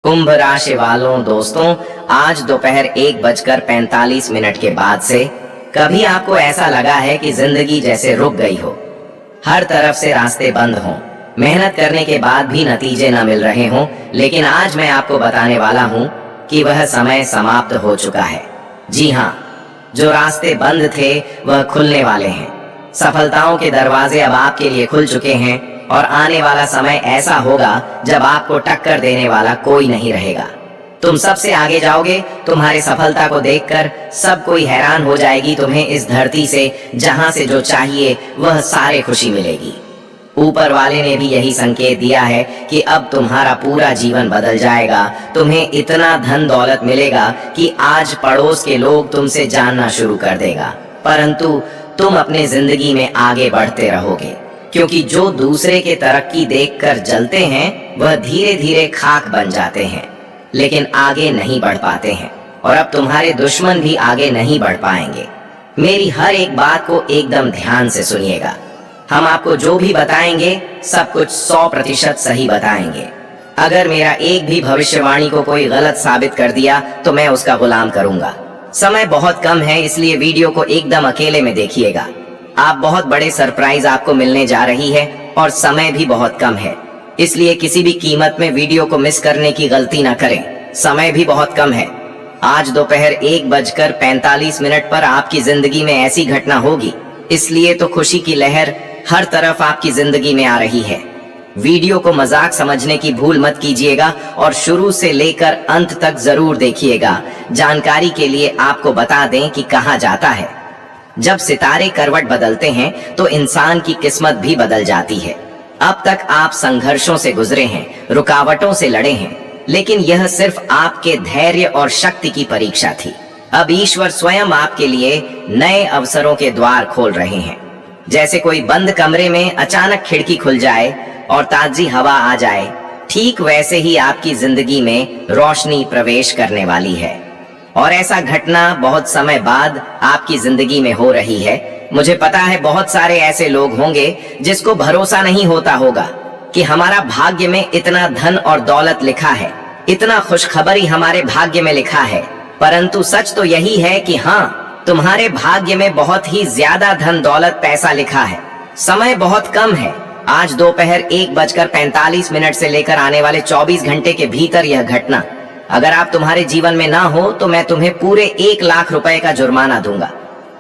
कुंभ राशि वालों दोस्तों, आज दोपहर 1:45 के बाद से कभी आपको ऐसा लगा है कि जिंदगी जैसे रुक गई हो, हर तरफ से रास्ते बंद हों, मेहनत करने के बाद भी नतीजे न मिल रहे हों। लेकिन आज मैं आपको बताने वाला हूं कि वह समय समाप्त हो चुका है। जी हाँ, जो रास्ते बंद थे वह खुलने वाले हैं। सफलताओं के दरवाजे अब आपके लिए खुल चुके हैं और आने वाला समय ऐसा होगा जब आपको टक्कर देने वाला कोई नहीं रहेगा। तुम सबसे आगे जाओगे। तुम्हारी सफलता को देखकर सब कोई हैरान हो जाएगी। तुम्हें इस धरती से जहां से जो चाहिए वह सारे खुशी मिलेगी। ऊपर वाले ने भी यही संकेत दिया है कि अब तुम्हारा पूरा जीवन बदल जाएगा। तुम्हें इतना धन दौलत मिलेगा कि आज पड़ोस के लोग तुमसे जानना शुरू कर देगा, परंतु तुम अपने जिंदगी में आगे बढ़ते रहोगे, क्योंकि जो दूसरे के तरक्की देखकर जलते हैं वह धीरे धीरे खाक बन जाते हैं, लेकिन आगे नहीं बढ़ पाते हैं। और अब तुम्हारे दुश्मन भी आगे नहीं बढ़ पाएंगे। मेरी हर एक बात को एकदम ध्यान से सुनिएगा। हम आपको जो भी बताएंगे सब कुछ 100% सही बताएंगे। अगर मेरा एक भी भविष्यवाणी को कोई गलत साबित कर दिया तो मैं उसका गुलाम करूंगा। समय बहुत कम है, इसलिए वीडियो को एकदम अकेले में देखिएगा। आप बहुत बड़े सरप्राइज आपको मिलने जा रही है और समय भी बहुत कम है, इसलिए किसी भी कीमत में वीडियो को मिस करने की गलती ना करें। समय भी बहुत कम है। आज दोपहर 1:45 पर आपकी जिंदगी में ऐसी घटना होगी, इसलिए तो खुशी की लहर हर तरफ आपकी जिंदगी में आ रही है। वीडियो को मजाक समझने की भूल मत कीजिएगा और शुरू से लेकर अंत तक जरूर देखिएगा। जानकारी के लिए आपको बता दें कि कहा जाता है, जब सितारे करवट बदलते हैं तो इंसान की किस्मत भी बदल जाती है। अब तक आप संघर्षों से गुजरे हैं, रुकावटों से लड़े हैं, लेकिन यह सिर्फ आपके धैर्य और शक्ति की परीक्षा थी। अब ईश्वर स्वयं आपके लिए नए अवसरों के द्वार खोल रहे हैं। जैसे कोई बंद कमरे में अचानक खिड़की खुल जाए और ताजी हवा आ जाए, ठीक वैसे ही आपकी जिंदगी में रोशनी प्रवेश करने वाली है। और ऐसा घटना बहुत समय बाद आपकी जिंदगी में हो रही है। मुझे पता है बहुत सारे ऐसे लोग होंगे जिसको भरोसा नहीं होता होगा कि हमारा भाग्य में इतना धन और दौलत लिखा है, इतना खुशखबरी हमारे भाग्य में लिखा है। परंतु सच तो यही है कि हाँ, तुम्हारे भाग्य में बहुत ही ज्यादा धन दौलत पैसा लिखा है। समय बहुत कम है। आज दोपहर 1:45 से लेकर आने वाले 24 घंटे के भीतर यह घटना अगर आप तुम्हारे जीवन में ना हो तो मैं तुम्हें पूरे 1 लाख रुपए का जुर्माना दूंगा।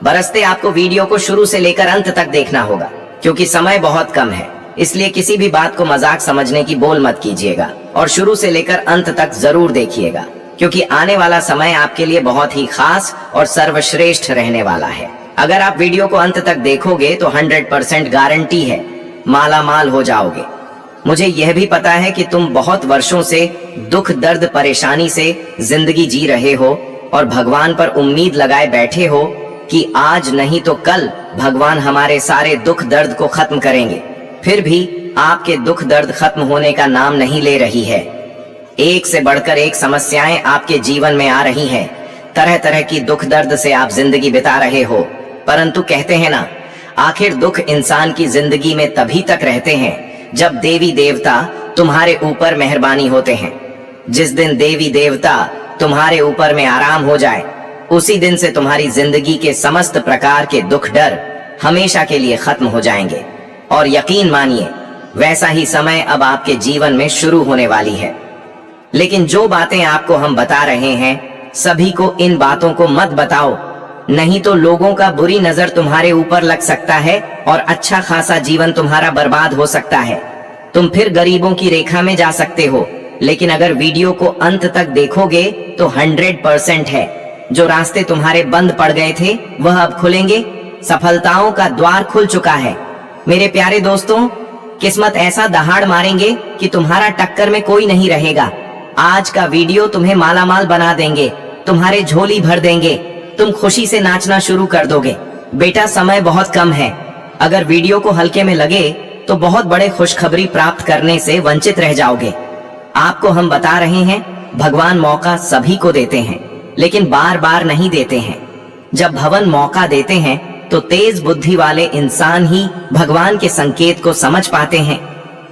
बरसते आपको वीडियो को शुरू से लेकर अंत तक देखना होगा, क्योंकि समय बहुत कम है। इसलिए किसी भी बात को मजाक समझने की बोल मत कीजिएगा और शुरू से लेकर अंत तक जरूर देखिएगा, क्योंकि आने वाला समय आपके लिए बहुत ही खास और सर्वश्रेष्ठ रहने वाला है। अगर आप वीडियो को अंत तक देखोगे तो 100% गारंटी है माला माल हो जाओगे। मुझे यह भी पता है कि तुम बहुत वर्षों से दुख दर्द परेशानी से जिंदगी जी रहे हो और भगवान पर उम्मीद लगाए बैठे हो कि आज नहीं तो कल भगवान हमारे सारे दुख दर्द को खत्म करेंगे। फिर भी आपके दुख दर्द खत्म होने का नाम नहीं ले रही है। एक से बढ़कर एक समस्याएं आपके जीवन में आ रही हैं। तरह तरह की दुख दर्द से आप जिंदगी बिता रहे हो, परंतु कहते हैं ना, आखिर दुख इंसान की जिंदगी में तभी तक रहते हैं जब देवी देवता तुम्हारे ऊपर मेहरबानी होते हैं। जिस दिन देवी देवता तुम्हारे ऊपर में आराम हो जाए, उसी दिन से तुम्हारी जिंदगी के समस्त प्रकार के दुख डर हमेशा के लिए खत्म हो जाएंगे। और यकीन मानिए, वैसा ही समय अब आपके जीवन में शुरू होने वाली है। लेकिन जो बातें आपको हम बता रहे हैं, सभी को इन बातों को मत बताओ, नहीं तो लोगों का बुरी नजर तुम्हारे ऊपर लग सकता है और अच्छा खासा जीवन तुम्हारा बर्बाद हो सकता है। तुम फिर गरीबों की रेखा में जा सकते हो। लेकिन अगर वीडियो को अंत तक देखोगे तो 100% है, जो रास्ते तुम्हारे बंद पड़ गए थे वह अब खुलेंगे। सफलताओं का द्वार खुल चुका है। मेरे प्यारे दोस्तों, किस्मत ऐसा दहाड़ मारेंगे कि तुम्हारा टक्कर में कोई नहीं रहेगा। आज का वीडियो तुम्हें मालामाल बना देंगे, तुम्हारे झोली भर देंगे, तुम खुशी से नाचना शुरू कर दोगे। बेटा, समय बहुत कम है। अगर वीडियो को हल्के में लगे तो बहुत बड़े खुशखबरी प्राप्त करने से वंचित रह जाओगे। आपको हम बता रहे हैं, भगवान मौका सभी को देते हैं, लेकिन बार बार नहीं देते हैं। जब भगवान मौका देते हैं तो तेज बुद्धि वाले इंसान ही भगवान के संकेत को समझ पाते हैं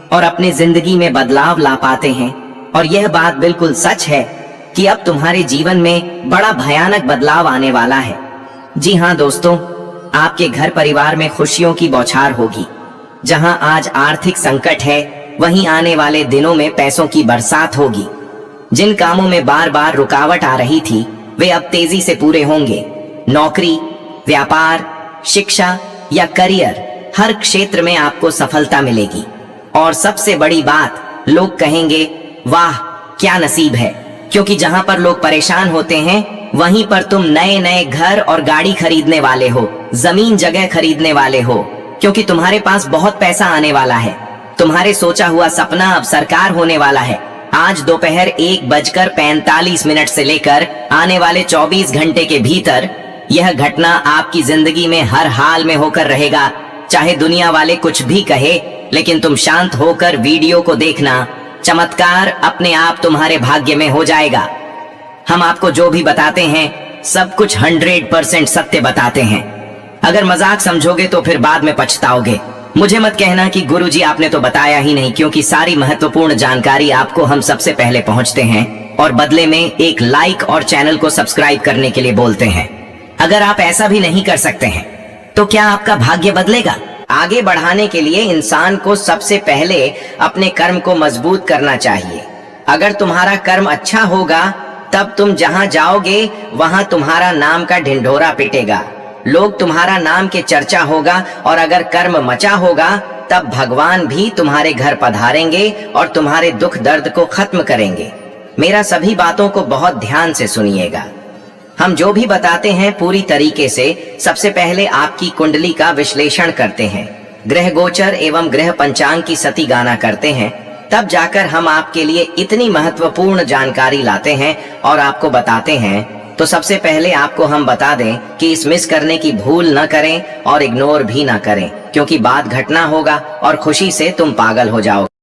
और अपने जिंदगी में बदलाव ला पाते हैं। और यह बात बिल्कुल सच है कि अब तुम्हारे जीवन में बड़ा भयानक बदलाव आने वाला है। जी हाँ दोस्तों, आपके घर परिवार में खुशियों की बौछार होगी। जहां आज आर्थिक संकट है, वहीं आने वाले दिनों में पैसों की बरसात होगी। जिन कामों में बार बार रुकावट आ रही थी, वे अब तेजी से पूरे होंगे। नौकरी, व्यापार, शिक्षा या करियर, हर क्षेत्र में आपको सफलता मिलेगी। और सबसे बड़ी बात, लोग कहेंगे वाह क्या नसीब है, क्योंकि जहां पर लोग परेशान होते हैं, वहीं पर तुम नए नए घर और गाड़ी खरीदने वाले हो, जमीन जगह खरीदने वाले हो, क्योंकि तुम्हारे पास बहुत पैसा आने वाला है। तुम्हारे सोचा हुआ सपना अब साकार होने वाला है। आज दोपहर 1:45 से लेकर आने वाले 24 घंटे के भीतर यह घटना आपकी जिंदगी में हर हाल में होकर रहेगा। चाहे दुनिया वाले कुछ भी कहे, लेकिन तुम शांत होकर वीडियो को देखना। चमत्कार अपने आप तुम्हारे भाग्य में हो जाएगा। हम आपको जो भी बताते हैं, सब कुछ 100% सत्य बताते हैं। अगर मजाक समझोगे तो फिर बाद में पछताओगे। मुझे मत कहना कि गुरुजी आपने तो बताया ही नहीं, क्योंकि सारी महत्वपूर्ण जानकारी आपको हम सबसे पहले पहुंचते हैं और बदले में एक लाइक और चैनल को सब्सक्राइब करने के लिए बोलते हैं। अगर आप ऐसा भी नहीं कर सकते हैं, तो क्या आपका भाग्य बदलेगा? आगे बढ़ाने के लिए इंसान को सबसे पहले अपने कर्म को मजबूत करना चाहिए। अगर तुम्हारा कर्म अच्छा होगा, तब तुम जहां जाओगे वहां तुम्हारा नाम का ढिंढोरा पिटेगा, लोग तुम्हारा नाम के चर्चा होगा। और अगर कर्म मचा होगा, तब भगवान भी तुम्हारे घर पधारेंगे और तुम्हारे दुख दर्द को खत्म करेंगे। मेरा सभी बातों को बहुत ध्यान से सुनिएगा। हम जो भी बताते हैं पूरी तरीके से सबसे पहले आपकी कुंडली का विश्लेषण करते हैं, ग्रह गोचर एवं ग्रह पंचांग की सती गाना करते हैं, तब जाकर हम आपके लिए इतनी महत्वपूर्ण जानकारी लाते हैं और आपको बताते हैं। तो सबसे पहले आपको हम बता दें कि इस मिस करने की भूल न करें और इग्नोर भी न करें, क्योंकि बाद घटना होगा और खुशी से तुम पागल हो जाओगे।